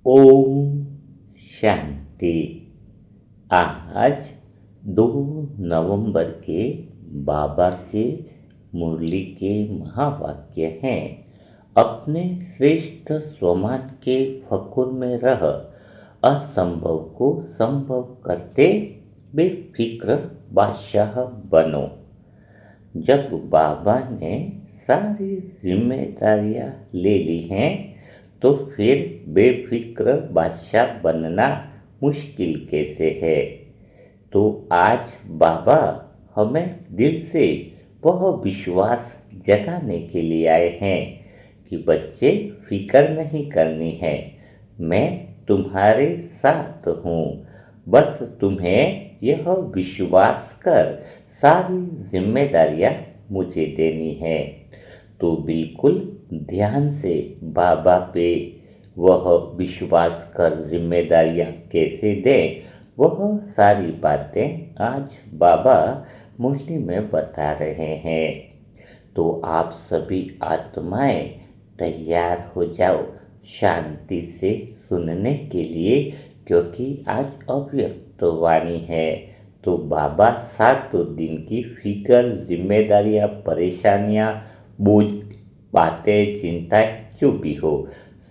ओम शांति। आज 2 नवंबर के बाबा के मुरली के महावाक्य हैं। अपने श्रेष्ठ स्वमान के फकुर में रह, असंभव को संभव करते बेफिक्र बादशाह बनो। जब बाबा ने सारी जिम्मेदारियां ले ली हैं तो फिर बेफिक्र बादशाह बनना मुश्किल कैसे है। तो आज बाबा हमें दिल से वह विश्वास जगाने के लिए आए हैं कि बच्चे फिक्र नहीं करनी है, मैं तुम्हारे साथ हूँ। बस तुम्हें यह विश्वास कर सारी जिम्मेदारियां मुझे देनी है। तो बिल्कुल ध्यान से बाबा पे वह विश्वास कर जिम्मेदारियां कैसे दें, वह सारी बातें आज बाबा मुरली में बता रहे हैं। तो आप सभी आत्माएं तैयार हो जाओ शांति से सुनने के लिए, क्योंकि आज अव्यक्त वाणी है। तो बाबा 7 दिन की फिक्र, जिम्मेदारियां, परेशानियां, बोझ, बातें, चिंताएं जो भी हो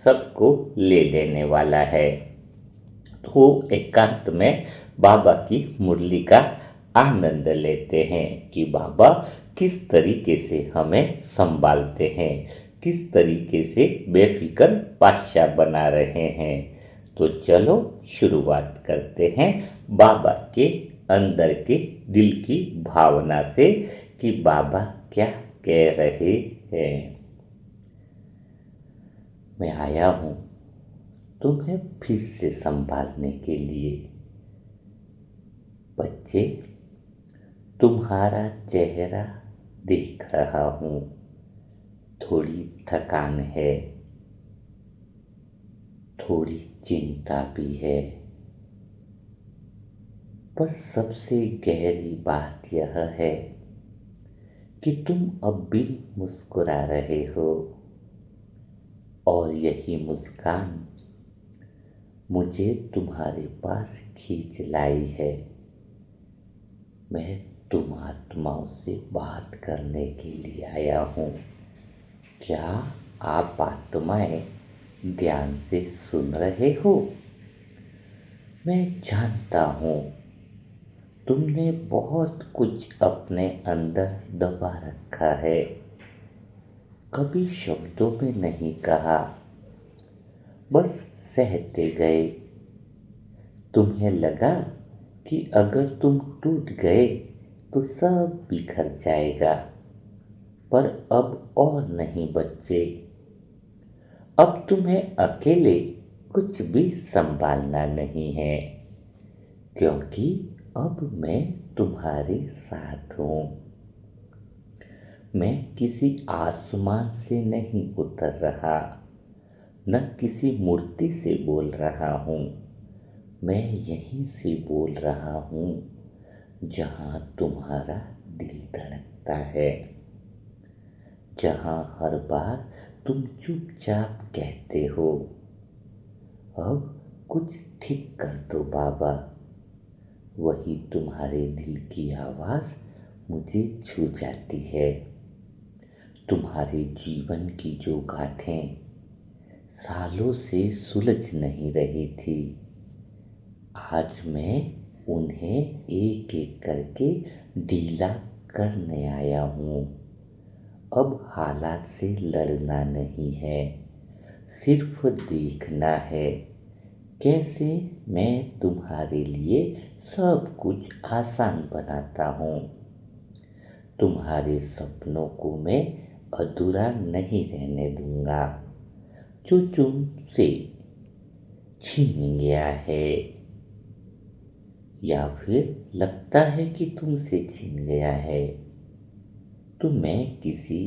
सबको ले लेने वाला है। तो एकांत में बाबा की मुरली का आनंद लेते हैं कि बाबा किस तरीके से हमें संभालते हैं, किस तरीके से बेफिक्र बादशाह बना रहे हैं। तो चलो शुरुआत करते हैं बाबा के अंदर के दिल की भावना से कि बाबा क्या कह रहे हैं। मैं आया हूँ तुम्हें फिर से संभालने के लिए। बच्चे, तुम्हारा चेहरा देख रहा हूँ, थोड़ी थकान है, थोड़ी चिंता भी है, पर सबसे गहरी बात यह है कि तुम अब भी मुस्कुरा रहे हो, और यही मुस्कान मुझे तुम्हारे पास खींच लाई है। मैं तुम आत्माओं से बात करने के लिए आया हूँ। क्या आप आत्माएं ध्यान से सुन रहे हो? मैं जानता हूँ तुमने बहुत कुछ अपने अंदर दबा रखा है, कभी शब्दों में नहीं कहा, बस सहते गए। तुम्हें लगा कि अगर तुम टूट गए तो सब बिखर जाएगा, पर अब और नहीं बच्चे। अब तुम्हें अकेले कुछ भी संभालना नहीं है, क्योंकि अब मैं तुम्हारे साथ हूँ। मैं किसी आसमान से नहीं उतर रहा, न किसी मूर्ति से बोल रहा हूँ। मैं यहीं से बोल रहा हूँ जहाँ तुम्हारा दिल धड़कता है, जहाँ हर बार तुम चुपचाप कहते हो, अब कुछ ठीक कर दो बाबा। वही तुम्हारे दिल की आवाज़ मुझे छू जाती है। तुम्हारे जीवन की जो गांठें सालों से सुलझ नहीं रही थी, आज मैं उन्हें एक एक करके ढीला करने आया हूँ। अब हालात से लड़ना नहीं है, सिर्फ देखना है कैसे मैं तुम्हारे लिए सब कुछ आसान बनाता हूँ। तुम्हारे सपनों को मैं अधूरा नहीं रहने दूंगा जो तुमसे छीन गया है, या फिर लगता है कि तुमसे छीन गया है, तो मैं किसी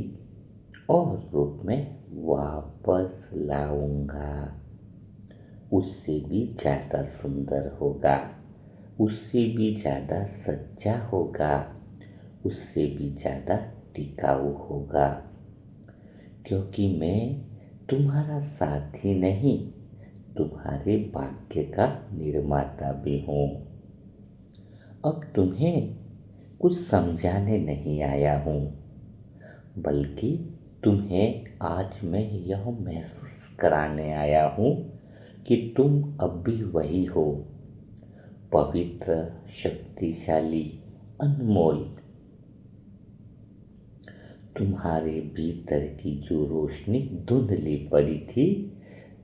और रूप में वापस लाऊंगा। उससे भी ज़्यादा सुंदर होगा, उससे भी ज़्यादा सच्चा होगा, उससे भी ज़्यादा टिकाऊ होगा। क्योंकि मैं तुम्हारा साथी नहीं, तुम्हारे तुम्हारे भाग्य का निर्माता भी हूँ। अब तुम्हें कुछ समझाने नहीं आया हूँ, बल्कि तुम्हें आज मैं यह महसूस कराने आया हूँ कि तुम अब भी वही हो, पवित्र, शक्तिशाली, अनमोल। तुम्हारे भीतर की जो रोशनी धुंधली पड़ी थी,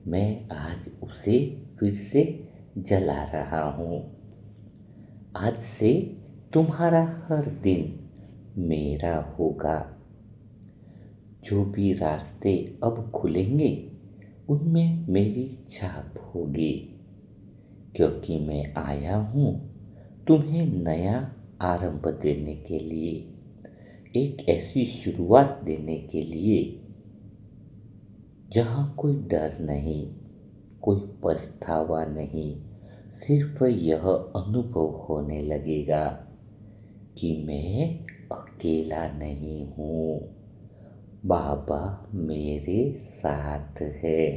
मैं आज उसे फिर से जला रहा हूँ। आज से तुम्हारा हर दिन मेरा होगा। जो भी रास्ते अब खुलेंगे, उनमें मेरी छाप होगी, क्योंकि मैं आया हूँ तुम्हें नया आरंभ देने के लिए, एक ऐसी शुरुआत देने के लिए जहाँ कोई डर नहीं, कोई पछतावा नहीं, सिर्फ यह अनुभव होने लगेगा कि मैं अकेला नहीं हूँ, बाबा मेरे साथ है।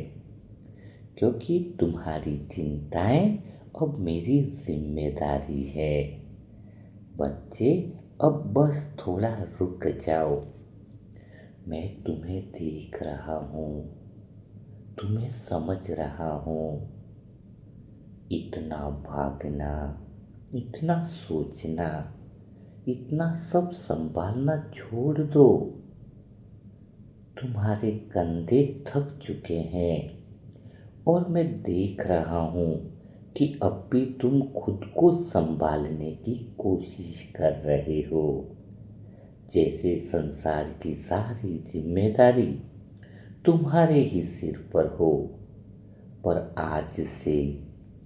क्योंकि तुम्हारी चिंताएं अब मेरी जिम्मेदारी है। बच्चे, अब बस थोड़ा रुक जाओ। मैं तुम्हें देख रहा हूँ, तुम्हें समझ रहा हूँ। इतना भागना, इतना सोचना, इतना सब संभालना छोड़ दो। तुम्हारे कंधे थक चुके हैं और मैं देख रहा हूँ कि अब भी तुम खुद को संभालने की कोशिश कर रहे हो, जैसे संसार की सारी जिम्मेदारी तुम्हारे ही सिर पर हो। पर आज से,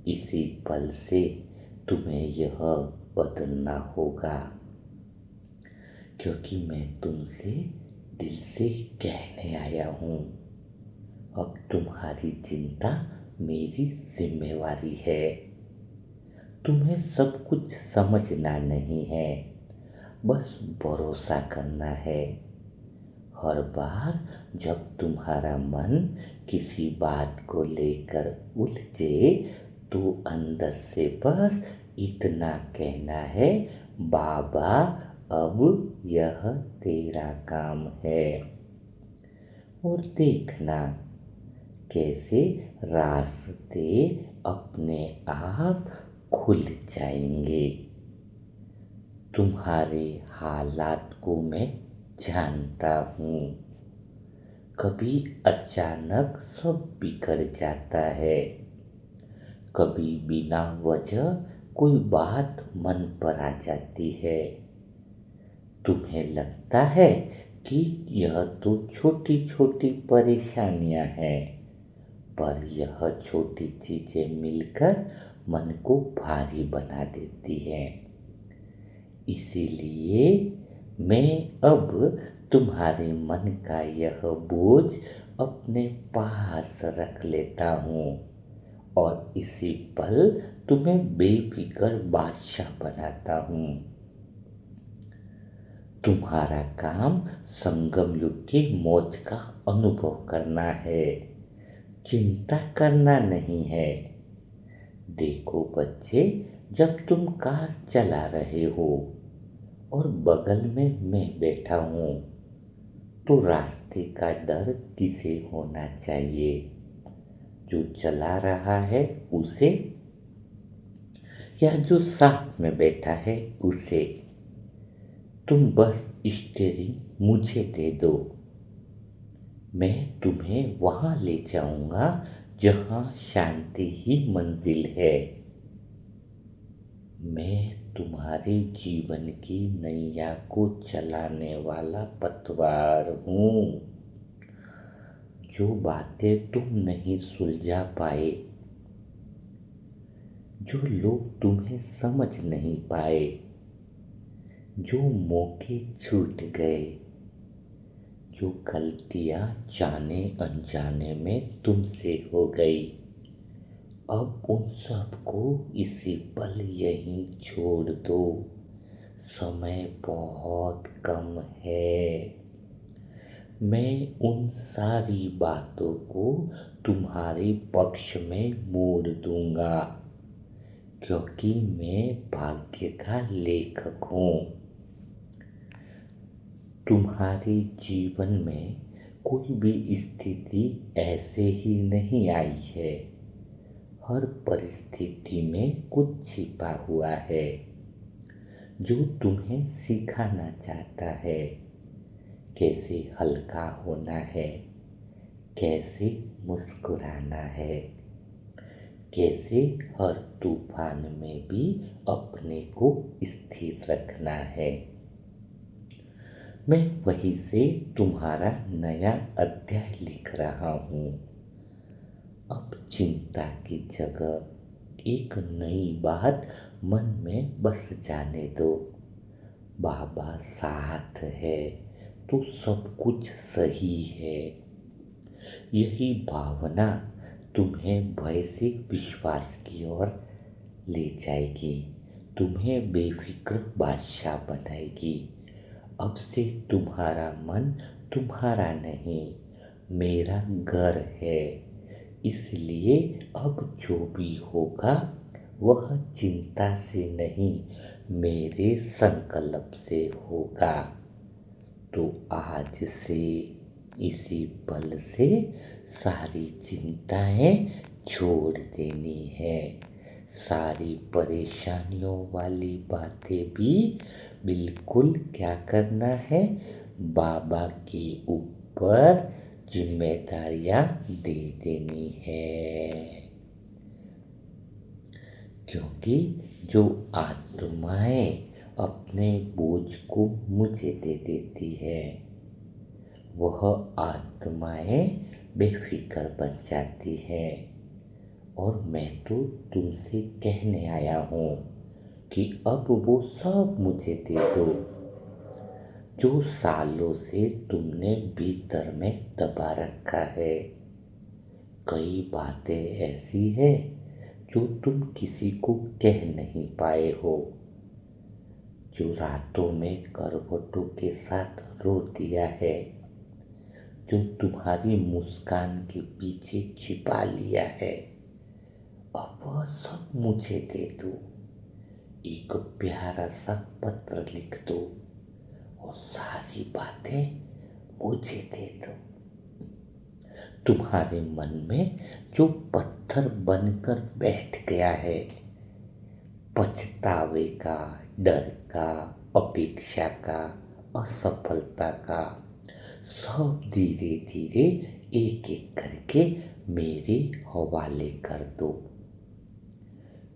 इसी पल से तुम्हें यह बदलना होगा, क्योंकि मैं तुमसे दिल से कहने आया हूँ, अब तुम्हारी चिंता मेरी जिम्मेवारी है। तुम्हें सब कुछ समझना नहीं है, बस भरोसा करना है। हर बार जब तुम्हारा मन किसी बात को लेकर उलझे, तो अंदर से बस इतना कहना है, बाबा अब यह तेरा काम है। और देखना कैसे रास्ते अपने आप खुल जाएंगे। तुम्हारे हालात को मैं जानता हूँ। कभी अचानक सब बिगड़ जाता है, कभी बिना वजह कोई बात मन पर आ जाती है। तुम्हें लगता है कि यह तो छोटी छोटी परेशानियां हैं, पर यह छोटी चीजें मिलकर मन को भारी बना देती हैं। इसीलिए मैं अब तुम्हारे मन का यह बोझ अपने पास रख लेता हूँ और इसी पल तुम्हें बेफिक्र बादशाह बनाता हूँ। तुम्हारा काम संगम युग की मौज का अनुभव करना है, चिंता करना नहीं है। देखो बच्चे, जब तुम कार चला रहे हो और बगल में मैं बैठा हूँ, तो रास्ते का डर किसे होना चाहिए? जो चला रहा है उसे, या जो साथ में बैठा है उसे? तुम बस स्टीयरिंग मुझे दे दो, मैं तुम्हें वहां ले जाऊंगा जहां शांति ही मंजिल है। मैं तुम्हारे जीवन की नैया को चलाने वाला पतवार हूँ। जो बातें तुम नहीं सुलझा पाए, जो लोग तुम्हें समझ नहीं पाए, जो मौके छूट गए, जो गलतियां जाने अनजाने में तुमसे हो गई, अब उन सबको इसी पल यहीं छोड़ दो। समय बहुत कम है। मैं उन सारी बातों को तुम्हारे पक्ष में मोड़ दूंगा, क्योंकि मैं भाग्य का लेखक हूँ। तुम्हारे जीवन में कोई भी स्थिति ऐसे ही नहीं आई है। हर परिस्थिति में कुछ छिपा हुआ है जो तुम्हें सिखाना चाहता है। कैसे हल्का होना है, कैसे मुस्कुराना है, कैसे हर तूफान में भी अपने को स्थिर रखना है। मैं वहीं से तुम्हारा नया अध्याय लिख रहा हूँ। अब चिंता की जगह एक नई बात मन में बस जाने दो। बाबा साथ है तो सब कुछ सही है। यही भावना तुम्हें भय से विश्वास की ओर ले जाएगी, तुम्हें बेफिक्र बादशाह बनाएगी। अब से तुम्हारा मन तुम्हारा नहीं, मेरा घर है। इसलिए अब जो भी होगा वह चिंता से नहीं, मेरे संकल्प से होगा। तो आज से इसी पल से सारी चिंताएं छोड़ देनी है। सारी परेशानियों वाली बातें भी बिल्कुल क्या करना है, बाबा के ऊपर जिम्मेदारियां दे देनी है। क्योंकि जो आत्माएं अपने बोझ को मुझे दे देती है, वह आत्माएं बेफिक्र बन जाती है। और मैं तो तुमसे कहने आया हूँ कि अब वो सब मुझे दे दो जो सालों से तुमने भीतर में दबा रखा है। कई बातें ऐसी है जो तुम किसी को कह नहीं पाए हो, जो रातों में करवटों के साथ रो दिया है, जो तुम्हारी मुस्कान के पीछे छिपा लिया है। अब वह सब मुझे दे दो। एक प्यारा सा पत्र लिख दो और सारी बातें मुझे दे दो। तुम्हारे मन में जो पत्थर बनकर बैठ गया है, पछतावे का, डर का, अपेक्षा का, असफलता का, सब धीरे धीरे एक एक करके मेरे हवाले कर दो।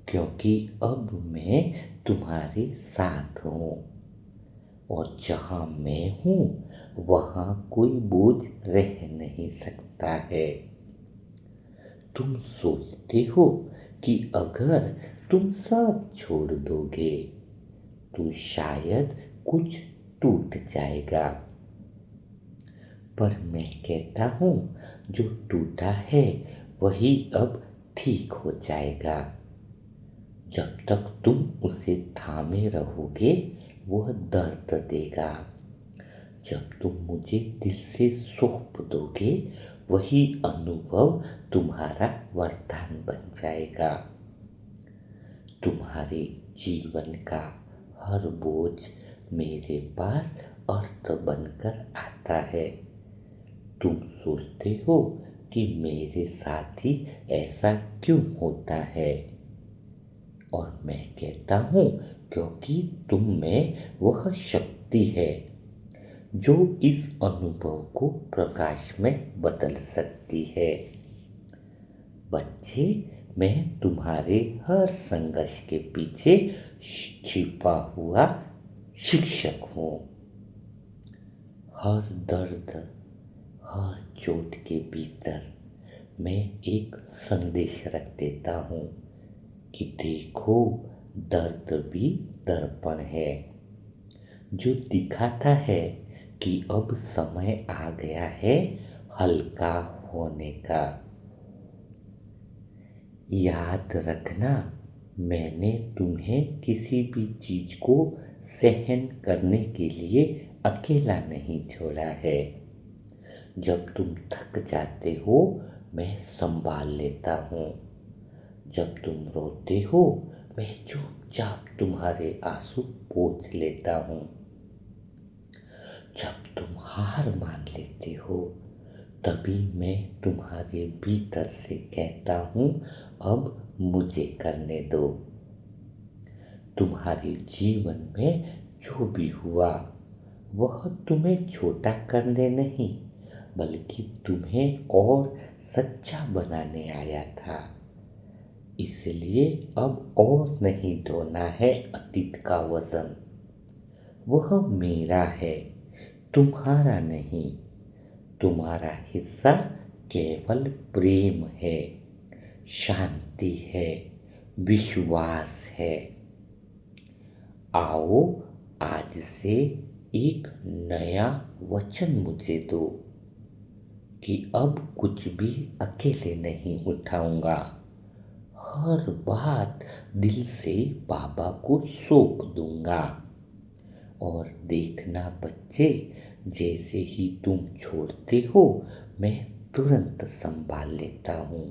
क्योंकि अब मैं तुम्हारे साथ हूँ और जहाँ मैं हूँ वहाँ कोई बोझ रह नहीं सकता है। तुम सोचते हो कि अगर तुम सब छोड़ दोगे तो शायद कुछ टूट जाएगा, पर मैं कहता हूँ जो टूटा है वही अब ठीक हो जाएगा। जब तक तुम उसे थामे रहोगे वह दर्द देगा। जब तुम मुझे दिल से सौंप दोगे वही अनुभव तुम्हारा वरदान बन जाएगा। तुम्हारे जीवन का हर बोझ मेरे पास अर्थ बनकर आता है। तुम सोचते हो कि मेरे साथ ही ऐसा क्यों होता है, और मैं कहता हूँ क्योंकि तुम में वह शक्ति है जो इस अनुभव को प्रकाश में बदल सकती है। बच्चे, मैं तुम्हारे हर संघर्ष के पीछे छिपा हुआ शिक्षक हूँ। हर दर्द, हर चोट के भीतर मैं एक संदेश रख देता हूँ कि देखो, दर्द भी दर्पण है जो दिखाता है कि अब समय आ गया है हल्का होने का। याद रखना, मैंने तुम्हें किसी भी चीज को सहन करने के लिए अकेला नहीं छोड़ा है। जब तुम थक जाते हो मैं संभाल लेता हूँ। जब तुम रोते हो, मैं चुपचाप तुम्हारे आंसू पोंछ लेता हूँ। जब तुम हार मान लेते हो, तभी मैं तुम्हारे भीतर से कहता हूँ, अब मुझे करने दो। तुम्हारे जीवन में जो भी हुआ, वह तुम्हें छोटा करने नहीं, बल्कि तुम्हें और सच्चा बनाने आया था। इसलिए अब और नहीं ढोना है अतीत का वजन। वह मेरा है, तुम्हारा नहीं। तुम्हारा हिस्सा केवल प्रेम है, शांति है, विश्वास है। आओ, आज से एक नया वचन मुझे दो कि अब कुछ भी अकेले नहीं उठाऊंगा। हर बात दिल से बाबा को सौंप दूंगा। और देखना बच्चे, जैसे ही तुम छोड़ते हो, मैं तुरंत संभाल लेता हूँ।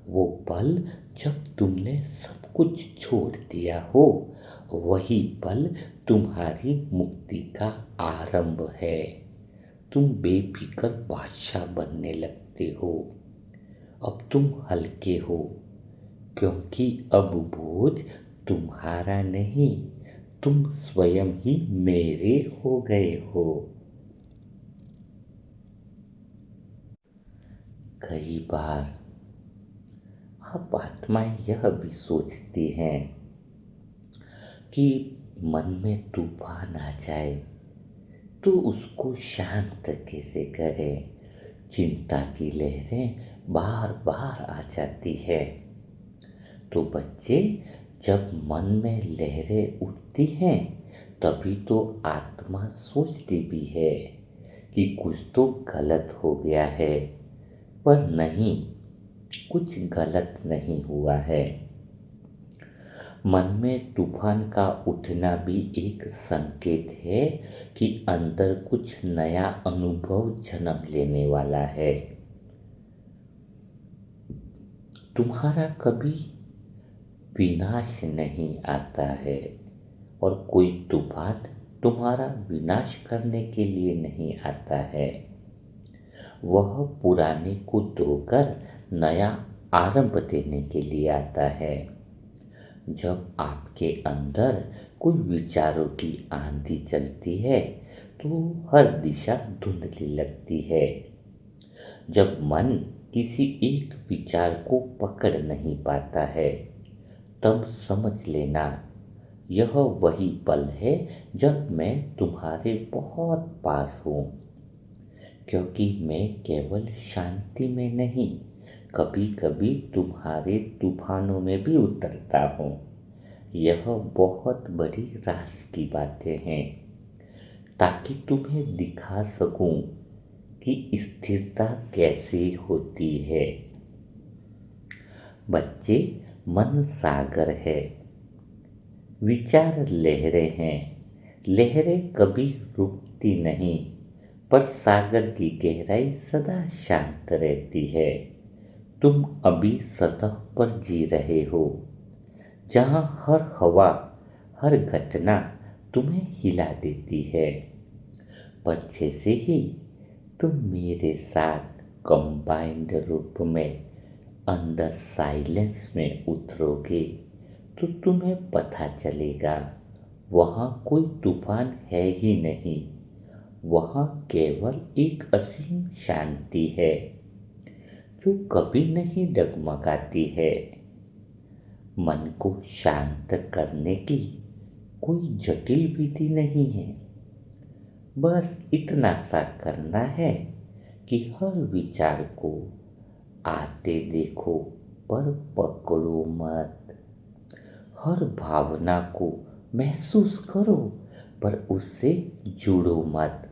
वो पल जब तुमने सब कुछ छोड़ दिया हो, वही पल तुम्हारी मुक्ति का आरंभ है। तुम बेफिक्र बादशाह बनने लगते हो। अब तुम हल्के हो, क्योंकि अब बोझ तुम्हारा नहीं, तुम स्वयं ही मेरे हो गए हो। कई बार आप आत्माएं यह भी सोचती हैं कि मन में तूफान आ जाए तो उसको शांत कैसे करें। चिंता की लहरें बार बार आ जाती है। तो बच्चे, जब मन में लहरें उठती हैं, तभी तो आत्मा सोचती भी है कि कुछ तो गलत हो गया है। पर नहीं, कुछ गलत नहीं हुआ है। मन में तूफान का उठना भी एक संकेत है कि अंदर कुछ नया अनुभव जन्म लेने वाला है। तुम्हारा कभी विनाश नहीं आता है, और कोई तूफान तुम्हारा विनाश करने के लिए नहीं आता है। वह पुराने को धोकर नया आरंभ देने के लिए आता है। जब आपके अंदर कोई विचारों की आंधी चलती है, तो हर दिशा धुंधली लगती है। जब मन किसी एक विचार को पकड़ नहीं पाता है, तब समझ लेना, यह वही पल है जब मैं तुम्हारे बहुत पास हूँ। क्योंकि मैं केवल शांति में नहीं, कभी कभी तुम्हारे तूफानों में भी उतरता हूँ। यह बहुत बड़ी राज की बातें हैं, ताकि तुम्हें दिखा सकूं कि स्थिरता कैसे होती है। बच्चे, मन सागर है, विचार लहरें हैं। लहरें कभी रुकती नहीं, पर सागर की गहराई सदा शांत रहती है। तुम अभी सतह पर जी रहे हो, जहाँ हर हवा, हर घटना तुम्हें हिला देती है। पर जैसे ही तुम मेरे साथ कंबाइंड रूप में अंदर साइलेंस में उतरोगे, तो तुम्हें पता चलेगा, वहाँ कोई तूफान है ही नहीं। वहाँ केवल एक असीम शांति है, जो कभी नहीं डगमगाती है। मन को शांत करने की कोई जटिल विधि नहीं है। बस इतना सा करना है कि हर विचार को आते देखो, पर पकड़ो मत। हर भावना को महसूस करो, पर उससे जुड़ो मत।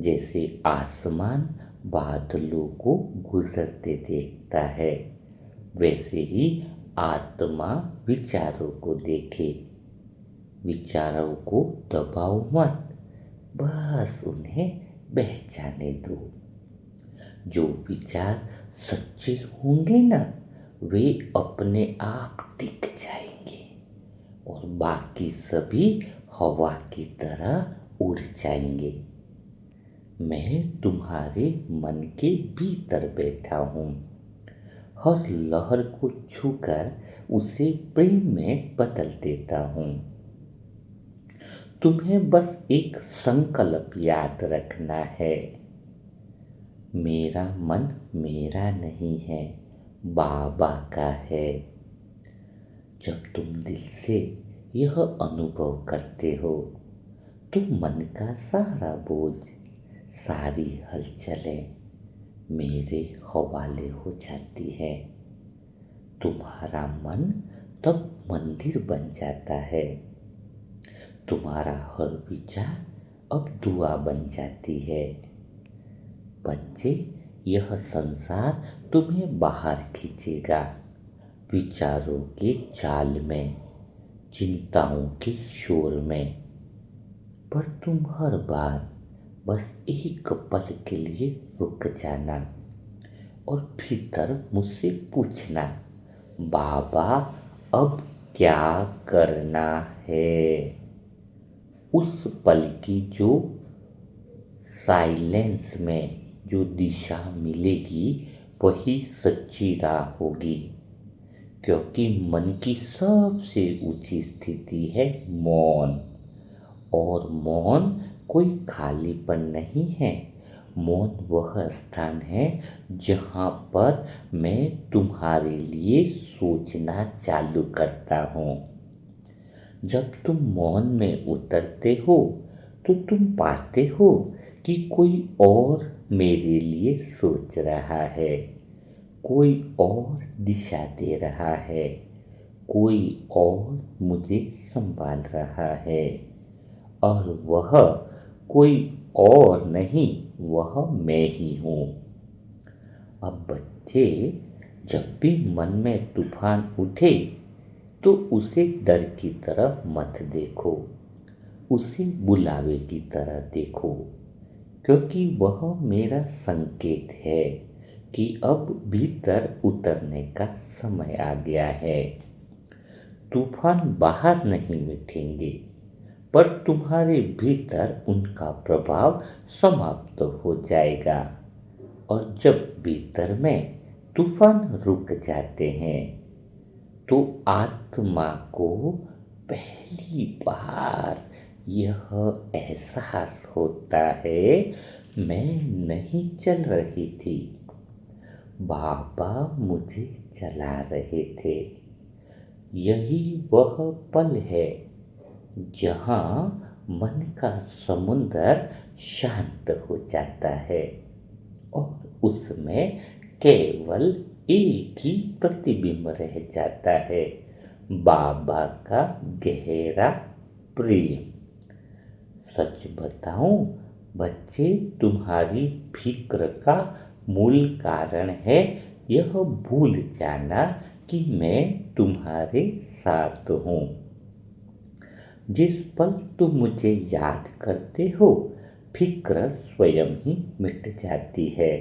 जैसे आसमान बादलों को गुजरते देखता है, वैसे ही आत्मा विचारों को देखे। विचारों को दबाओ मत, बस उन्हें बह जाने दो। जो विचार सच्चे होंगे ना, वे अपने आप टिक जाएंगे और बाकी सभी हवा की तरह उड़ जाएंगे। मैं तुम्हारे मन के भीतर बैठा हूँ, हर लहर को छूकर उसे प्रेम में बदल देता हूँ। तुम्हें बस एक संकल्प याद रखना है, मेरा मन मेरा नहीं है, बाबा का है। जब तुम दिल से यह अनुभव करते हो तो मन का सारा बोझ, सारी हलचलें मेरे हवाले हो जाती है। तुम्हारा मन तब मंदिर बन जाता है, तुम्हारा हर विचार अब दुआ बन जाती है। बच्चे, यह संसार तुम्हें बाहर खींचेगा, विचारों के जाल में, चिंताओं के शोर में, पर तुम हर बार बस एक पल के लिए रुक जाना और भीतर मुझसे पूछना, बाबा अब क्या करना है। उस पल की जो साइलेंस में जो दिशा मिलेगी वही सच्ची राह होगी, क्योंकि मन की सबसे ऊंची स्थिति है मौन। और मौन कोई खालीपन नहीं है, मौन वह स्थान है जहाँ पर मैं तुम्हारे लिए सोचना चालू करता हूँ। जब तुम मौन में उतरते हो तो तुम पाते हो कि कोई और मेरे लिए सोच रहा है, कोई और दिशा दे रहा है, कोई और मुझे संभाल रहा है, और वह कोई और नहीं, वह मैं ही हूँ। अब बच्चे, जब भी मन में तूफान उठे तो उसे डर की तरफ मत देखो, उसे बुलावे की तरह देखो, क्योंकि वह मेरा संकेत है कि अब भीतर उतरने का समय आ गया है। तूफान बाहर नहीं मिटेंगे, पर तुम्हारे भीतर उनका प्रभाव समाप्त हो जाएगा। और जब भीतर में तूफान रुक जाते हैं तो आत्मा को पहली बार यह एहसास होता है, मैं नहीं चल रही थी, बाबा मुझे चला रहे थे। यही वह पल है जहाँ मन का समुंदर शांत हो जाता है और उसमें केवल एक ही प्रतिबिंब रह जाता है, बाबा का गहरा प्रेम। सच बताऊं बच्चे, तुम्हारी फिक्र का मूल कारण है यह भूल जाना कि मैं तुम्हारे साथ हूँ। जिस पल तुम मुझे याद करते हो फिक्र स्वयं ही मिट जाती है,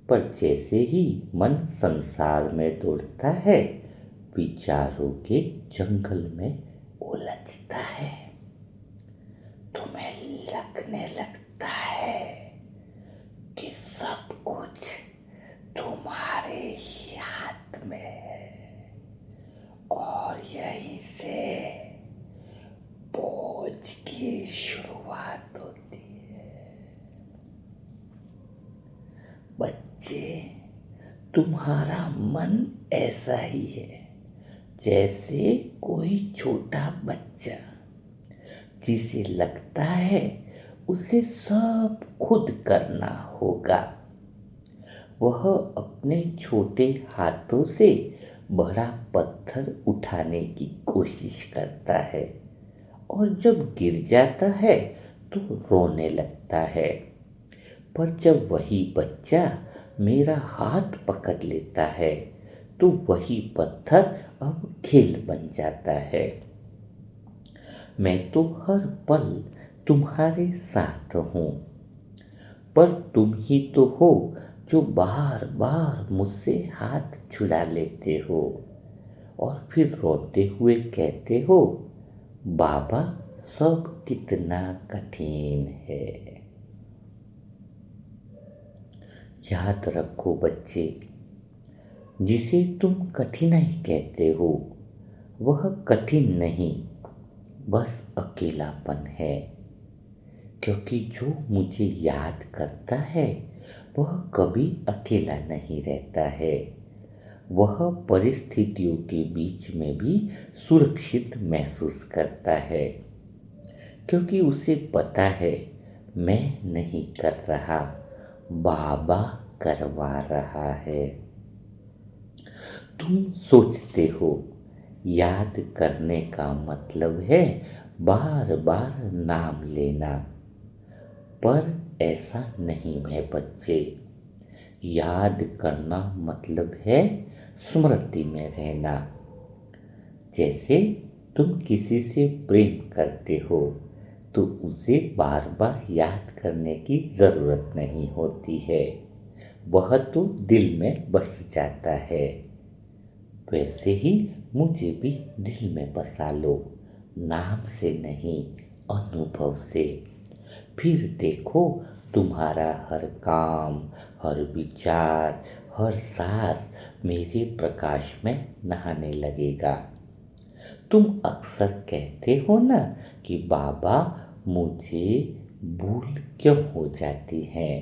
पर जैसे ही मन संसार में दौड़ता है, विचारों के जंगल में उलझता है, तुम्हें लगने लगता है कि सब कुछ तुम्हारे ही हाथ में है और यहीं से बोझ की शुरुआत होती है। बच्चे, तुम्हारा मन ऐसा ही है जैसे कोई छोटा बच्चा जिसे लगता है उसे सब खुद करना होगा। वह अपने छोटे हाथों से बड़ा पत्थर उठाने की कोशिश करता है और जब गिर जाता है तो रोने लगता है, पर जब वही बच्चा मेरा हाथ पकड़ लेता है तो वही पत्थर अब खेल बन जाता है। मैं तो हर पल तुम्हारे साथ हूँ, पर तुम ही तो हो जो बार बार मुझसे हाथ छुड़ा लेते हो और फिर रोते हुए कहते हो, बाबा सब कितना कठिन है। याद रखो बच्चे, जिसे तुम कठिनाई कहते हो वह कठिन नहीं, बस अकेलापन है। क्योंकि जो मुझे याद करता है वह कभी अकेला नहीं रहता है। वह परिस्थितियों के बीच में भी सुरक्षित महसूस करता है, क्योंकि उसे पता है मैं नहीं कर रहा, बाबा करवा रहा है। तुम सोचते हो याद करने का मतलब है बार बार नाम लेना, पर ऐसा नहीं है बच्चे। याद करना मतलब है स्मृति में रहना। जैसे तुम किसी से प्रेम करते हो तो उसे बार बार याद करने की ज़रूरत नहीं होती है, वह तो दिल में बस जाता है। वैसे ही मुझे भी दिल में बसा लो, नाम से नहीं, अनुभव से। फिर देखो तुम्हारा हर काम, हर विचार, हर सांस मेरे प्रकाश में नहाने लगेगा। तुम अक्सर कहते हो ना कि बाबा मुझे भूल क्यों हो जाती है,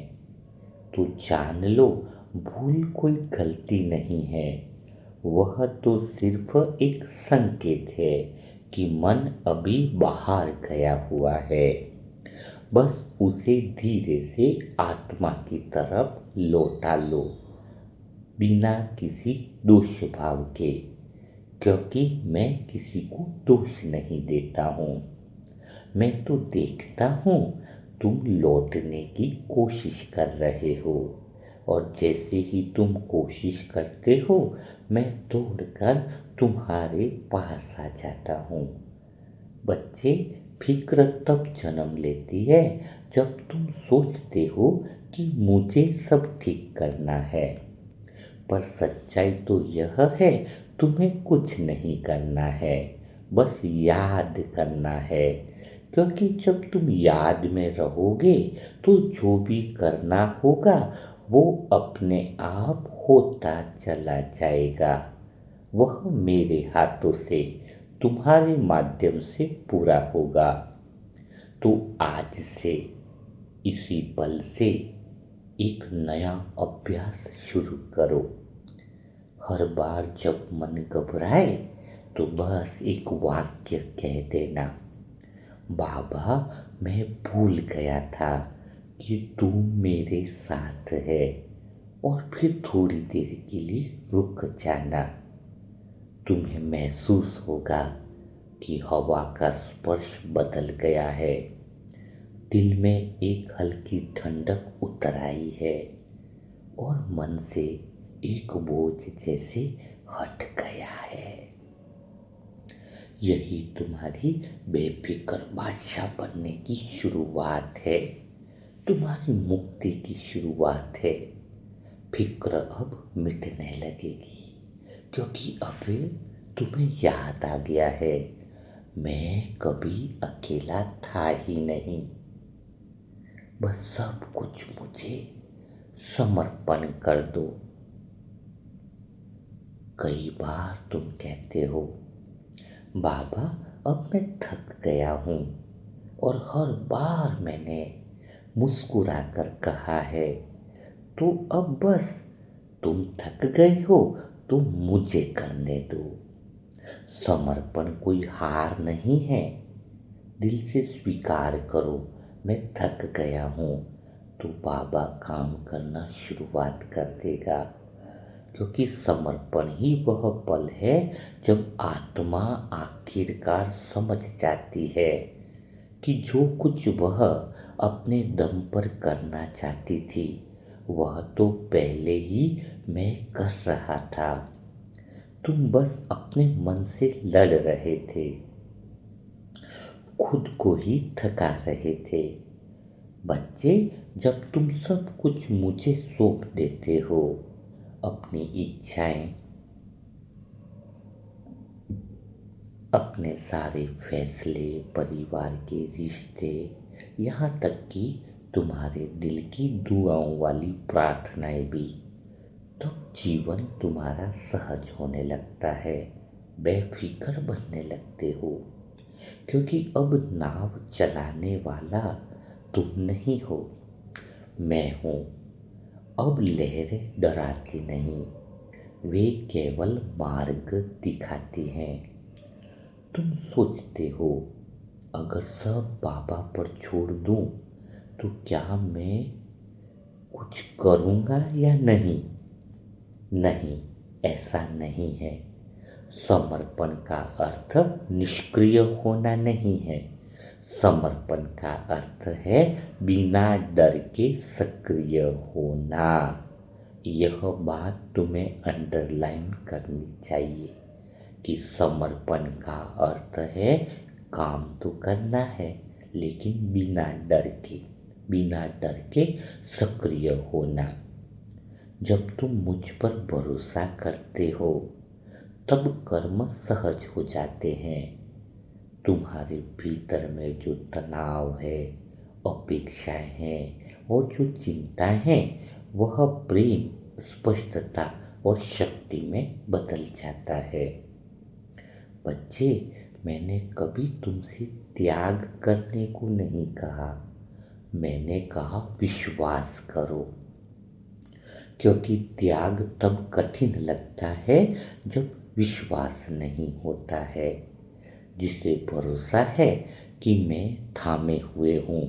तो जान लो भूल कोई गलती नहीं है, वह तो सिर्फ एक संकेत है कि मन अभी बाहर गया हुआ है। बस उसे धीरे से आत्मा की तरफ लौटा लो, बिना किसी दोष भाव के। क्योंकि मैं किसी को दोष नहीं देता हूँ, मैं तो देखता हूँ तुम लौटने की कोशिश कर रहे हो, और जैसे ही तुम कोशिश करते हो मैं दौड़कर तुम्हारे पास आ जाता हूँ। बच्चे, फिक्र तब जन्म लेती है जब तुम सोचते हो कि मुझे सब ठीक करना है, पर सच्चाई तो यह है तुम्हें कुछ नहीं करना है, बस याद करना है। क्योंकि जब तुम याद में रहोगे तो जो भी करना होगा वो अपने आप होता चला जाएगा। वह मेरे हाथों से, तुम्हारे माध्यम से पूरा होगा। तो आज से, इसी पल से एक नया अभ्यास शुरू करो। हर बार जब मन घबराए तो बस एक वाक्य कह देना, बाबा मैं भूल गया था कि तू मेरे साथ है, और फिर थोड़ी देर के लिए रुक जाना। तुम्हें महसूस होगा कि हवा का स्पर्श बदल गया है, दिल में एक हल्की ठंडक उतर आई है, और मन से एक बोझ जैसे हट गया है। यही तुम्हारी बेफिक्र बादशाह बनने की शुरुआत है, तुम्हारी मुक्ति की शुरुआत है। फिक्र अब मिटने लगेगी, क्योंकि अब तुम्हें याद आ गया है मैं कभी अकेला था ही नहीं। बस सब कुछ मुझे समर्पण कर दो। कई बार तुम कहते हो, बाबा अब मैं थक गया हूँ, और हर बार मैंने मुस्कुरा कर कहा है, तो अब बस तुम थक गए हो तो मुझे करने दो। समर्पण कोई हार नहीं है, दिल से स्वीकार करो मैं थक गया हूँ, तो बाबा काम करना शुरुआत कर देगा। क्योंकि समर्पण ही वह पल है जब आत्मा आखिरकार समझ जाती है कि जो कुछ वह अपने दम पर करना चाहती थी वह तो पहले ही मैं कर रहा था, तुम बस अपने मन से लड़ रहे थे, खुद को ही थका रहे थे। बच्चे, जब तुम सब कुछ मुझे सौंप देते हो, अपनी इच्छाएं, अपने सारे फैसले, परिवार के रिश्ते, यहाँ तक कि तुम्हारे दिल की दुआओं वाली प्रार्थनाएं भी, तो जीवन तुम्हारा सहज होने लगता है, बेफिक्र बनने लगते हो। क्योंकि अब नाव चलाने वाला तुम नहीं हो, मैं हूँ। अब लहरें डराती नहीं, वे केवल मार्ग दिखाती हैं। तुम सोचते हो, अगर सब बाबा पर छोड़ दूं तो क्या मैं कुछ करूँगा या नहीं? नहीं, ऐसा नहीं है। समर्पण का अर्थ निष्क्रिय होना नहीं है। समर्पण का अर्थ है बिना डर के सक्रिय होना। यह बात तुम्हें अंडरलाइन करनी चाहिए कि समर्पण का अर्थ है काम तो करना है, लेकिन बिना डर के सक्रिय होना। जब तुम मुझ पर भरोसा करते हो, तब कर्म सहज हो जाते हैं। तुम्हारे भीतर में जो तनाव है, अपेक्षाएं हैं और जो चिंताएं हैं, वह प्रेम, स्पष्टता और शक्ति में बदल जाता है। बच्चे, मैंने कभी तुमसे त्याग करने को नहीं कहा, मैंने कहा विश्वास करो। क्योंकि त्याग तब कठिन लगता है जब विश्वास नहीं होता है। जिसे भरोसा है कि मैं थामे हुए हूँ,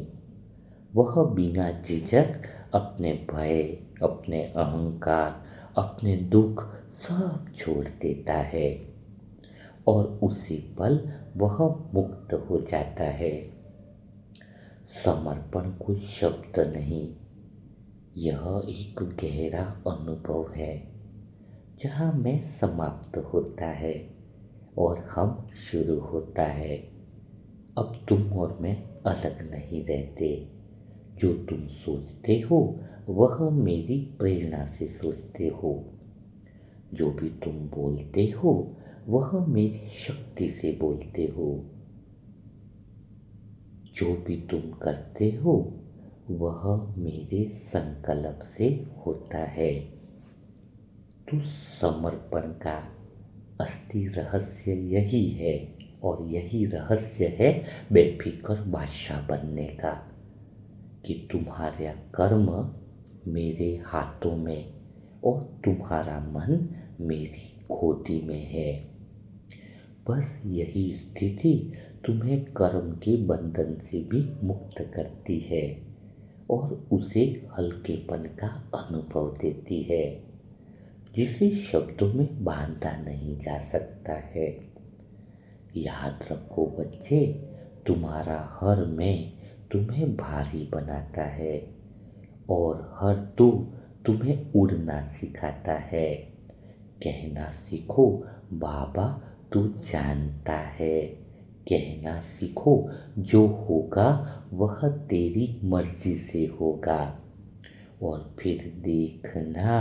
वह बिना झिझक अपने भय, अपने अहंकार, अपने दुख सब छोड़ देता है और उसी पल वह मुक्त हो जाता है। समर्पण कोई शब्द नहीं, यह एक गहरा अनुभव है, जहाँ मैं समाप्त होता है और हम शुरू होता है। अब तुम और मैं अलग नहीं रहते। जो तुम सोचते हो, वह मेरी प्रेरणा से सोचते हो। जो भी तुम बोलते हो, वह मेरी शक्ति से बोलते हो। जो भी तुम करते हो, वह मेरे संकल्प से होता है। तो समर्पण का असली रहस्य यही है, और यही रहस्य है बेफिक्र बादशाह बनने का, कि तुम्हारा कर्म मेरे हाथों में और तुम्हारा मन मेरी गोदी में है। बस यही स्थिति तुम्हें कर्म के बंधन से भी मुक्त करती है और उसे हल्केपन का अनुभव देती है, जिसे शब्दों में बांधा नहीं जा सकता है। याद रखो बच्चे, तुम्हारा हर मैं तुम्हें भारी बनाता है और हर तू तुम्हें उड़ना सिखाता है। कहना सीखो, बाबा तू जानता है। कहना सीखो, जो होगा वह तेरी मर्जी से होगा। और फिर देखना,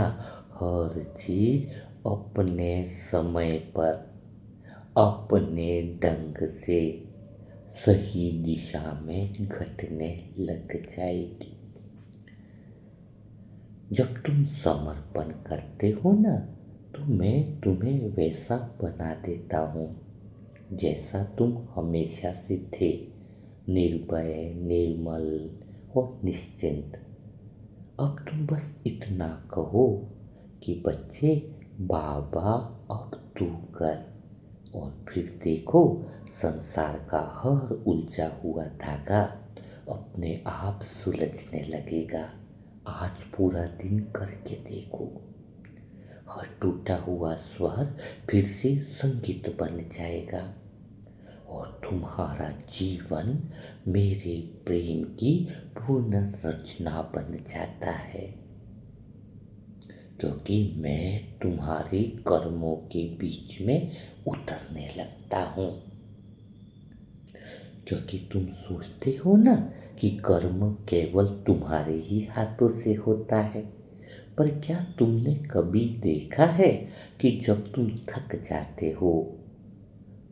हर चीज अपने समय पर, अपने ढंग से सही दिशा में घटने लग जाएगी। जब तुम समर्पण करते हो ना, तो मैं तुम्हें वैसा बना देता हूँ जैसा तुम हमेशा से थे, निर्भय, निर्मल और निश्चिंत। अब तुम बस इतना कहो कि बच्चे, बाबा अब तू कर, और फिर देखो, संसार का हर उलझा हुआ धागा अपने आप सुलझने लगेगा। आज पूरा दिन करके देखो, हर टूटा हुआ स्वर फिर से संगीत बन जाएगा और तुम्हारा जीवन मेरे प्रेम की पूर्ण रचना बन जाता है। क्योंकि मैं तुम्हारे कर्मों के बीच में उतरने लगता हूँ। क्योंकि तुम सोचते हो ना कि कर्म केवल तुम्हारे ही हाथों से होता है। पर क्या तुमने कभी देखा है कि जब तुम थक जाते हो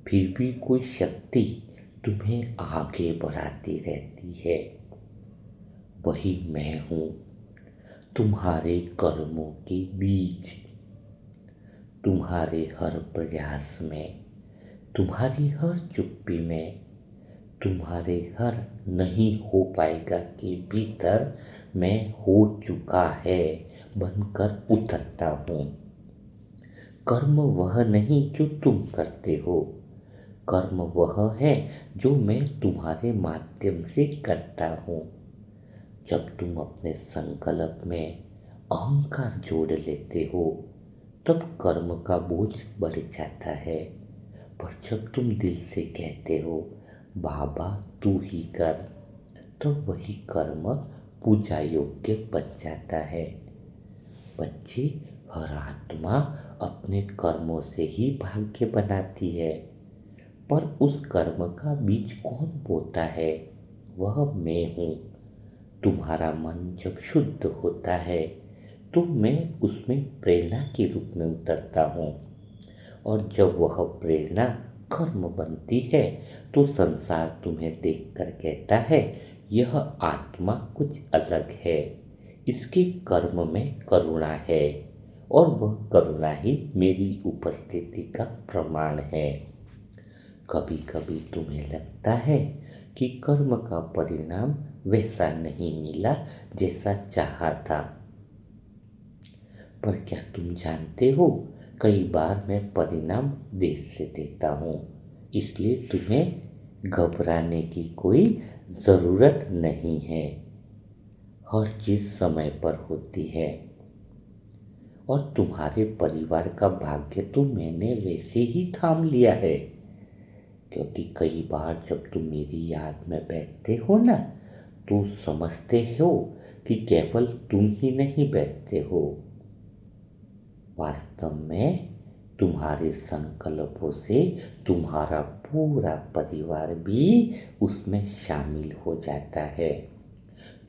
फिर भी कोई शक्ति तुम्हें आगे बढ़ाती रहती है? वही मैं हूँ, तुम्हारे कर्मों के बीच, तुम्हारे हर प्रयास में, तुम्हारी हर चुप्पी में, तुम्हारे हर नहीं हो पाएगा के भीतर मैं हो चुका है बनकर उतरता हूँ। कर्म वह नहीं जो तुम करते हो, कर्म वह है जो मैं तुम्हारे माध्यम से करता हूँ। जब तुम अपने संकल्प में अहंकार जोड़ लेते हो तब कर्म का बोझ बढ़ जाता है। पर जब तुम दिल से कहते हो बाबा तू ही कर, तो वही कर्म पूजा योग्य बन जाता है। बच्चे, हर आत्मा अपने कर्मों से ही भाग्य बनाती है, पर उस कर्म का बीज कौन बोता है? वह मैं हूँ। तुम्हारा मन जब शुद्ध होता है तो मैं उसमें प्रेरणा के रूप में उतरता हूँ, और जब वह प्रेरणा कर्म बनती है तो संसार तुम्हें देखकर कहता है यह आत्मा कुछ अलग है, इसके कर्म में करुणा है, और वह करुणा ही मेरी उपस्थिति का प्रमाण है। कभी कभी तुम्हें लगता है कि कर्म का परिणाम वैसा नहीं मिला जैसा चाहा था, पर क्या तुम जानते हो कई बार मैं परिणाम देर से देता हूँ, इसलिए तुम्हें घबराने की कोई ज़रूरत नहीं है। हर चीज़ समय पर होती है, और तुम्हारे परिवार का भाग्य तो मैंने वैसे ही थाम लिया है। क्योंकि कई बार जब तुम मेरी याद में बैठते हो ना तो समझते हो कि केवल तुम ही नहीं बैठते हो, वास्तव में तुम्हारे संकल्पों से तुम्हारा पूरा परिवार भी उसमें शामिल हो जाता है।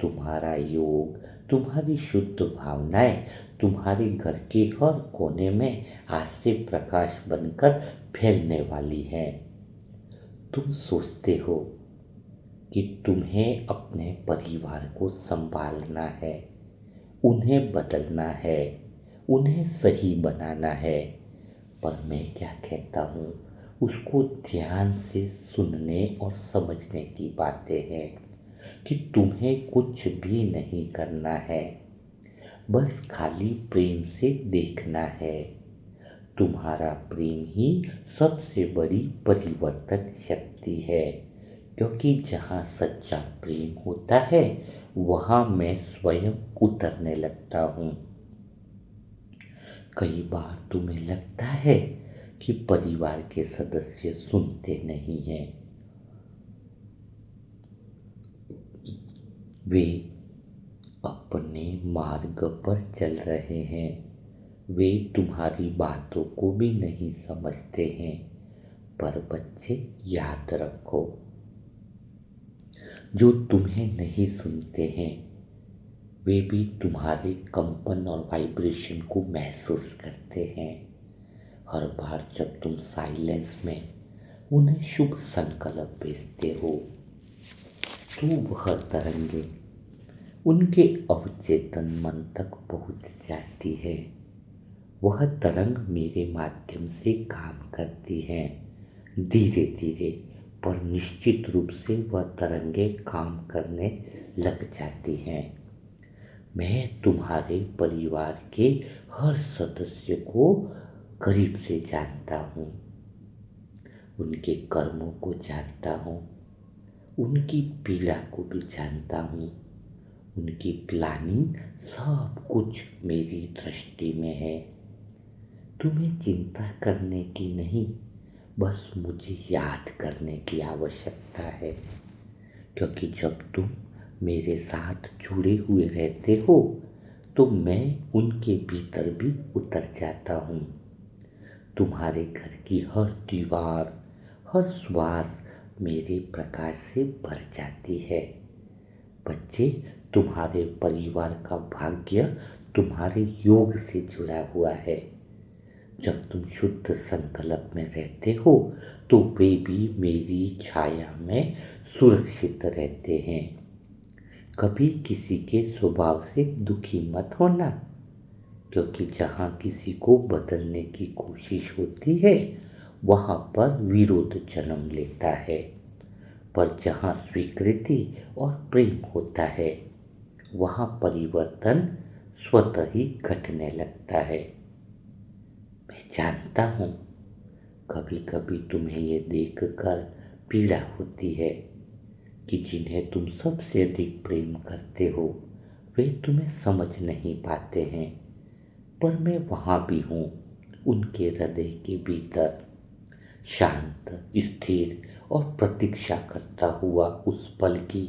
तुम्हारा योग, तुम्हारी शुद्ध भावनाएं तुम्हारे घर के हर कोने में आज से प्रकाश बनकर फैलने वाली हैं। तुम सोचते हो कि तुम्हें अपने परिवार को संभालना है, उन्हें बदलना है, उन्हें सही बनाना है, पर मैं क्या कहता हूँ उसको ध्यान से सुनने और समझने की बातें हैं कि तुम्हें कुछ भी नहीं करना है, बस खाली प्रेम से देखना है। तुम्हारा प्रेम ही सबसे बड़ी परिवर्तन शक्ति है, क्योंकि जहाँ सच्चा प्रेम होता है वहाँ मैं स्वयं उतरने लगता हूँ। कई बार तुम्हें लगता है कि परिवार के सदस्य सुनते नहीं हैं, वे अपने मार्ग पर चल रहे हैं, वे तुम्हारी बातों को भी नहीं समझते हैं। पर बच्चे, याद रखो, जो तुम्हें नहीं सुनते हैं वे भी तुम्हारे कंपन और वाइब्रेशन को महसूस करते हैं। हर बार जब तुम साइलेंस में उन्हें शुभ संकल्प भेजते हो तो वह तरंगे उनके अवचेतन मन तक पहुंच जाती है। वह तरंग मेरे माध्यम से काम करती है, धीरे धीरे पर निश्चित रूप से वह तरंगे काम करने लग जाती हैं। मैं तुम्हारे परिवार के हर सदस्य को करीब से जानता हूँ, उनके कर्मों को जानता हूँ, उनकी पीड़ा को भी जानता हूँ, उनकी प्लानिंग सब कुछ मेरी दृष्टि में है। तुम्हें चिंता करने की नहीं, बस मुझे याद करने की आवश्यकता है, क्योंकि जब तुम मेरे साथ जुड़े हुए रहते हो तो मैं उनके भीतर भी उतर जाता हूँ। तुम्हारे घर की हर दीवार, हर श्वास मेरे प्रकाश से भर जाती है। बच्चे, तुम्हारे परिवार का भाग्य तुम्हारे योग से जुड़ा हुआ है। जब तुम शुद्ध संकल्प में रहते हो तो वे भी मेरी छाया में सुरक्षित रहते हैं। कभी किसी के स्वभाव से दुखी मत होना, क्योंकि जहाँ किसी को बदलने की कोशिश होती है वहाँ पर विरोध जन्म लेता है, पर जहाँ स्वीकृति और प्रेम होता है वहाँ परिवर्तन स्वतः ही घटने लगता है। मैं जानता हूँ कभी कभी तुम्हें ये देखकर पीड़ा होती है कि जिन्हें तुम सबसे अधिक प्रेम करते हो वे तुम्हें समझ नहीं पाते हैं, पर मैं वहाँ भी हूँ, उनके हृदय के भीतर, शांत, स्थिर और प्रतीक्षा करता हुआ उस पल की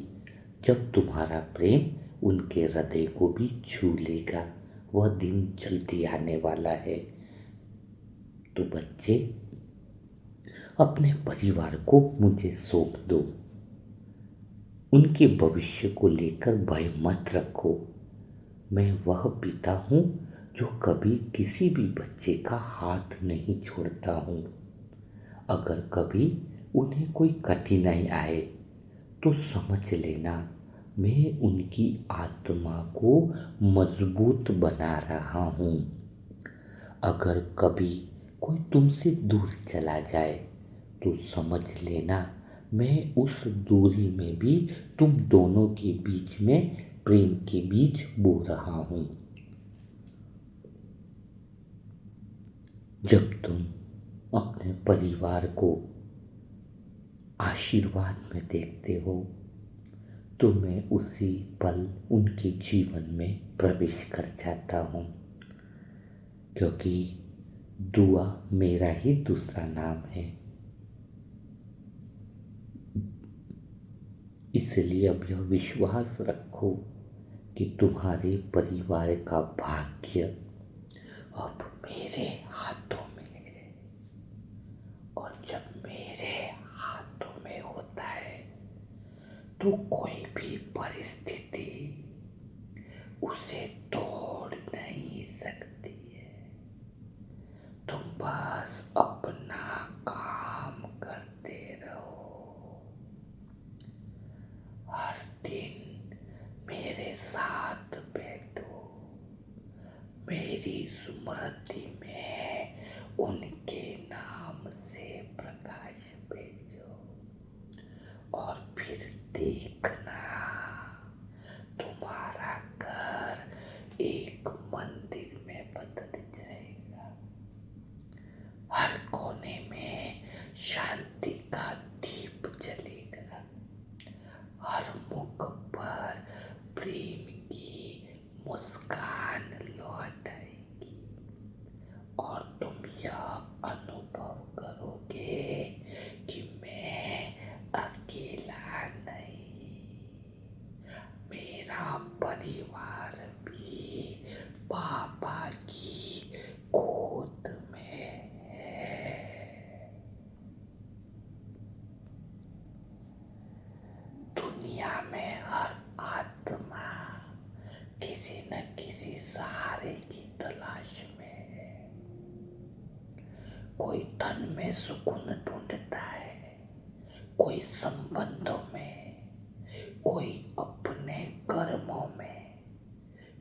जब तुम्हारा प्रेम उनके हृदय को भी छू लेगा। वह दिन जल्दी आने वाला है। तो बच्चे, अपने परिवार को मुझे सौंप दो। उनके भविष्य को लेकर भय मत रखो। मैं वह पिता हूँ जो कभी किसी भी बच्चे का हाथ नहीं छोड़ता हूँ। अगर कभी उन्हें कोई कठिनाई आए तो समझ लेना मैं उनकी आत्मा को मजबूत बना रहा हूँ। अगर कभी कोई तुमसे दूर चला जाए तो समझ लेना मैं उस दूरी में भी तुम दोनों के बीच में प्रेम के बीज बो रहा हूँ। जब तुम अपने परिवार को आशीर्वाद में देखते हो तो मैं उसी पल उनके जीवन में प्रवेश कर जाता हूँ, क्योंकि दुआ मेरा ही दूसरा नाम है। इसलिए अब यह विश्वास रखो कि तुम्हारे परिवार का भाग्य अब मेरे हाथों में है, और जब मेरे हाथों में होता है तो कोई भी परिस्थिति उसे तोड़ नहीं सकती है। तुम बस अपना काम करते रहो, हर दिन मेरे साथ बैठो, मेरी स्मृति में उनके नाम से प्रकाश भेजो, और फिर देखना तुम्हारा घर एक मंदिर में बदल जाएगा। हर कोने में शांति का दीप जलेगा, हर मुख पर प्रेम की मुस्कान लौट आएगी, और तुम यह अनुभव करोगे कि मैं अकेला नहीं, मेरा परिवार भी पापा की गोद में है। दुनिया में हर आत्मा किसी न किसी सहारे की तलाश में है। कोई धन में सुकून ढूंढता है, कोई संबंधों में, कोई अपने कर्मों में,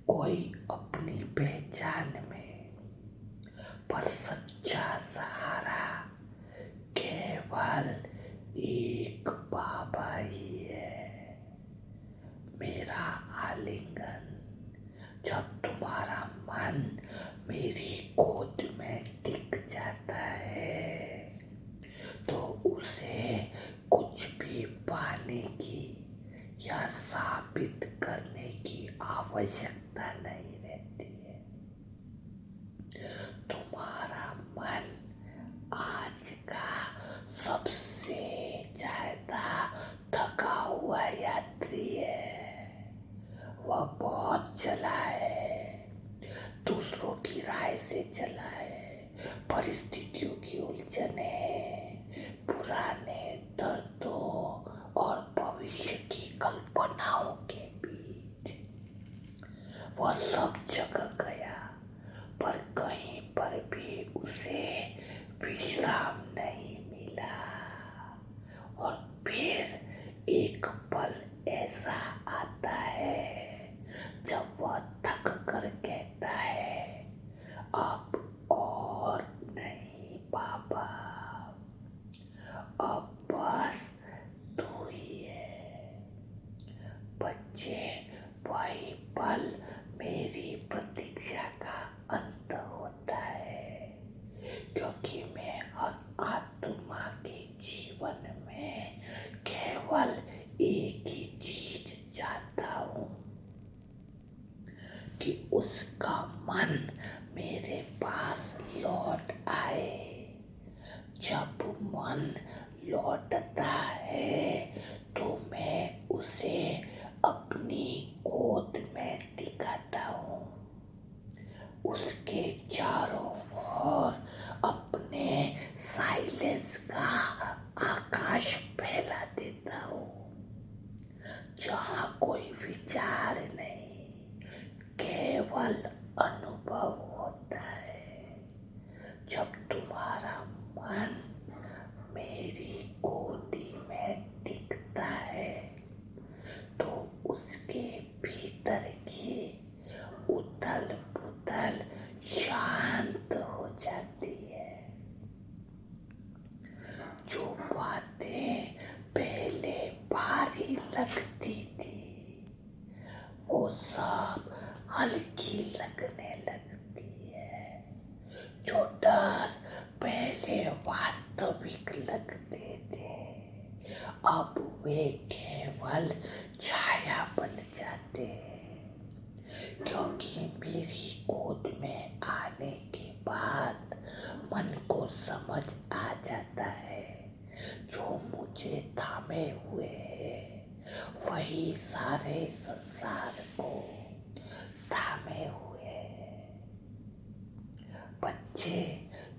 कोई अपनी पहचान में, पर सच्चा सहारा केवल एक बाबा ही है। मेरा आलिंगन जब तुम्हारा मन मेरी गोद में टिक जाता है तो उसे कुछ भी पाने की या साबित करने की आवश्यकता नहीं रहती है। तुम्हारा मन आज का सबसे ज्यादा थका हुआ यात्री है। वह बहुत चला है, दूसरों की राय से चला है, परिस्थितियों की उलझने, पुराने दर्दों और भविष्य की कल्पनाओं के वह सब जगह गया, पर कहीं पर भी उसे विश्राम नहीं मिला। और फिर एक पल ऐसा आता है जब वह थक कर कहता है, अब और नहीं बाबा, अब बस तू ही है। बच्चे, वही पल मेरी प्रतीक्षा का अंत होता है, क्योंकि मैं हर आत्मा के जीवन में केवल एक ही चीज चाहता हूँ कि उसका मन मेरे पास लौट आए। जब मन लौटता है तो मैं उसे अपनी गोद में टिकाता हूँ, उसके चारों ओर अपने साइलेंस का आकाश फैला देता हूँ, जहाँ कोई विचार नहीं, केवल अनुभव होता है। जब तुम्हारा मन मेरी गोदी में टिकता है तो उसके भीतर की उथल पुथल शांत हो जाती है। जो बातें पहले भारी लगती थी वो सब हल्की लगने लगती है। जो डर पहले वास्तविक लगते थे अब वे केवल छाया बन जाते हैं, क्योंकि मेरी गोद में आने के बाद मन को समझ आ जाता है जो मुझे थामे हुए है वही सारे संसार को थामे हुए है। बच्चे,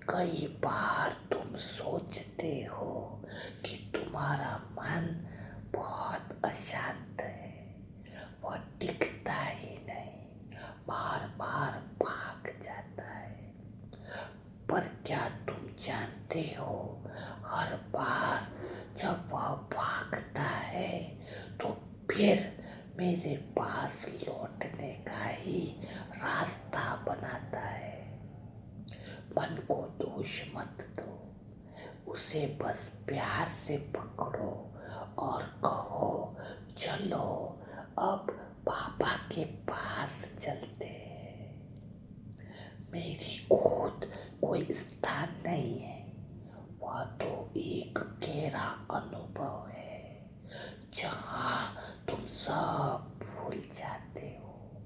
कई बार तुम सोचते हो कि तुम्हारा मन बहुत अशांत है, वह टिकता ही नहीं, बार बार भाग जाता है। पर क्या तुम जानते हो, हर बार जब वह भागता है तो फिर मेरे पास लौटने का ही रास्ता बनाता है। मन को दोष मत दो, उसे बस प्यार से पकड़ो और कहो, चलो अब पापा के पास चलते हैं। मेरी गोद कोई स्थान नहीं है, वह तो एक गहरा अनुभव है जहाँ तुम सब भूल जाते हो,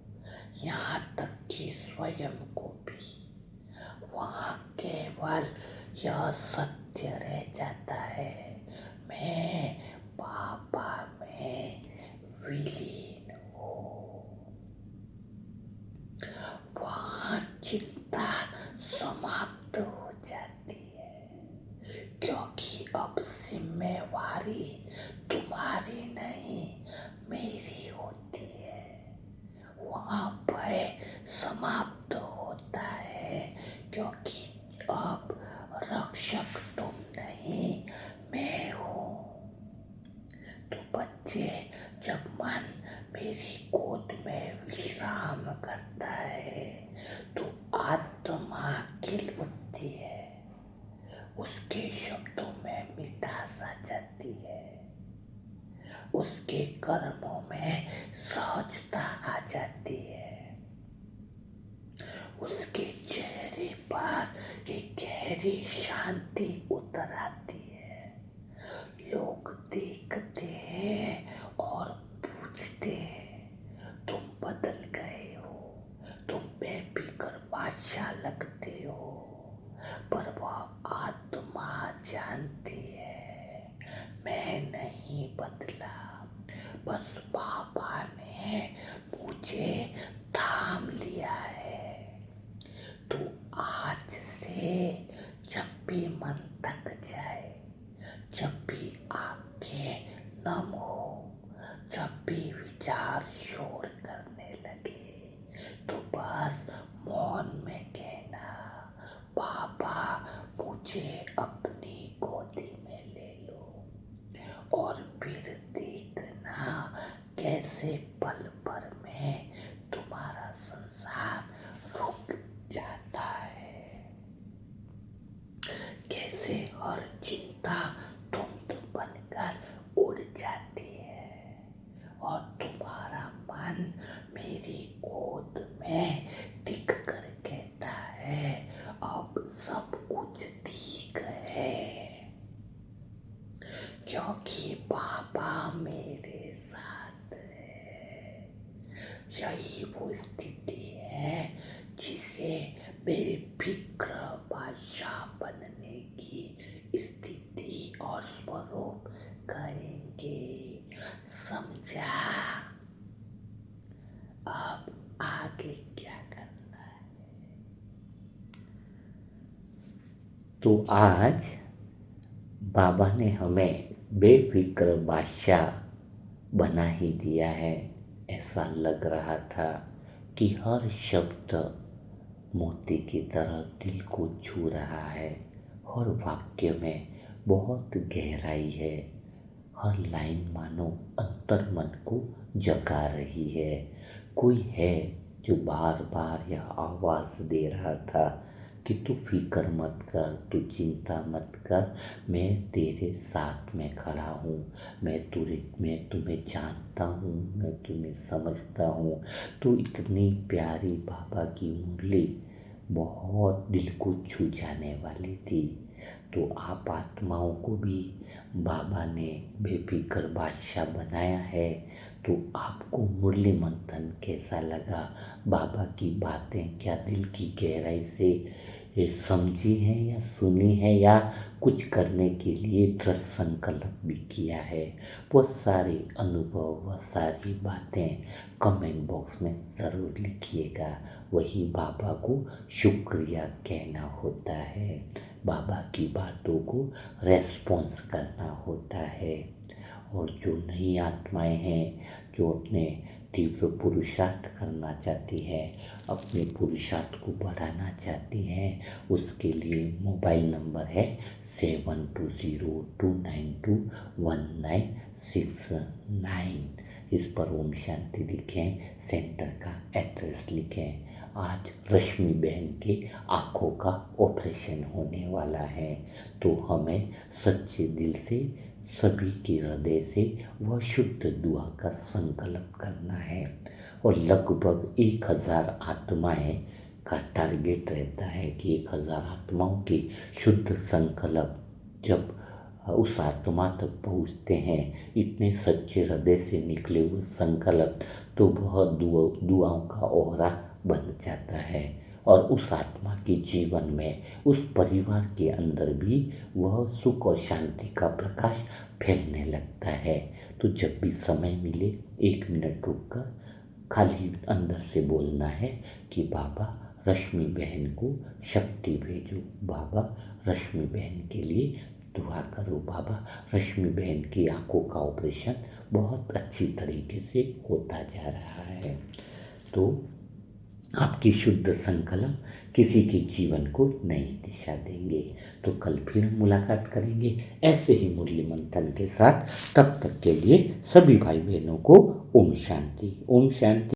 यहाँ तक कि स्वयं को भी। वहाँ केवल यह सत्य रह जाता है, मैं पापा में विलीन हूँ। वहाँ चिंता समाप्त हो जाती है, क्योंकि अब जिम्मेवारी तुम्हारी नहीं मेरी होती है। वहाँ भय समाप्त होता है, क्योंकि अब रक्षक तुम नहीं मैं हूँ। तो बच्चे, जब मन मेरी गोद में विश्राम करता है तो आत्मा खिल उठती है, उसके शब्दों में मिठास आ जाती है, उसके कर्मों में सहजता आ जाती है, उसके चेहरे पर एक गहरी शांति उतर आती है। लोग देखते हैं और पूछते हैं, तुम बदल गए हो, तुम बेफिक्र बादशाह लगते हो। पर वह आत्मा जानती है मैं नहीं बदला, बस बाबा ने मुझे थाम लिया है। तो आज से जब भी मन थक जाए, जब भी आंखें नम हो, जब भी विचार शोर करने लगे, और फिर देखना कैसे पल भर में तुम्हारा संसार रुक जाता है, कैसे हर चिंता धुंध बनकर उड़ जाती है और तुम्हारा मन मेरी गोद में टिक कर कहता है अब सब कुछ ठीक है, क्योंकि बाबा मेरे साथ है। यही वो स्थिति है जिसे बेफिक्र बादशाह बनने की स्थिति और स्वरूप कहेंगे। समझा? अब आगे क्या करना है? तो आज बाबा ने हमें बेफिक्र बादशाह बना ही दिया है। ऐसा लग रहा था कि हर शब्द मोती की तरह दिल को छू रहा है, हर वाक्य में बहुत गहराई है, हर लाइन मानो अंतर्मन को जगा रही है। कोई है जो बार बार यह आवाज़ दे रहा था कि तू फिक्र मत कर, तू चिंता मत कर, मैं तेरे साथ में खड़ा हूँ, मैं तुम्हें जानता हूँ, मैं तुम्हें समझता हूँ। तो इतनी प्यारी बाबा की मुरली बहुत दिल को छू जाने वाली थी। तो आप आत्माओं को भी बाबा ने बेफिक्र बादशाह बनाया है। तो आपको मुरली मंथन कैसा लगा? बाबा की बातें क्या दिल की गहराई से समझी हैं या सुनी है, या कुछ करने के लिए दृढ़ संकल्प भी किया है? वो सारे अनुभव, वह सारी बातें कमेंट बॉक्स में ज़रूर लिखिएगा। वही बाबा को शुक्रिया कहना होता है, बाबा की बातों को रेस्पॉन्स करना होता है। और जो नई आत्माएं हैं, जो अपने तीव्र पुरुषार्थ करना चाहती है, अपने पुरुषार्थ को बढ़ाना चाहती हैं, उसके लिए मोबाइल नंबर है 7202921969। इस पर ओम शांति लिखें, सेंटर का एड्रेस लिखें। आज रश्मि बहन के आँखों का ऑपरेशन होने वाला है, तो हमें सच्चे दिल से, सभी के हृदय से वह शुद्ध दुआ का संकल्प करना है। और लगभग 1000 आत्माएं का टारगेट रहता है कि 1000 आत्माओं के शुद्ध संकल्प जब उस आत्मा तक पहुँचते हैं, इतने सच्चे हृदय से निकले हुए संकल्प, तो वह दुआओं का ओहरा बन जाता है और उस आत्मा के जीवन में, उस परिवार के अंदर भी वह सुख और शांति का प्रकाश फैलने लगता है। तो जब भी समय मिले 1 मिनट रुककर खाली अंदर से बोलना है कि बाबा रश्मि बहन को शक्ति भेजो, बाबा रश्मि बहन के लिए दुआ करो, बाबा रश्मि बहन की आँखों का ऑपरेशन बहुत अच्छी तरीके से होता जा रहा है। तो आपकी शुद्ध संकल्प किसी के जीवन को नई दिशा देंगे। तो कल फिर मुलाकात करेंगे ऐसे ही मुरली मंथन के साथ। तब तक के लिए सभी भाई बहनों को ओम शांति, ओम शांति।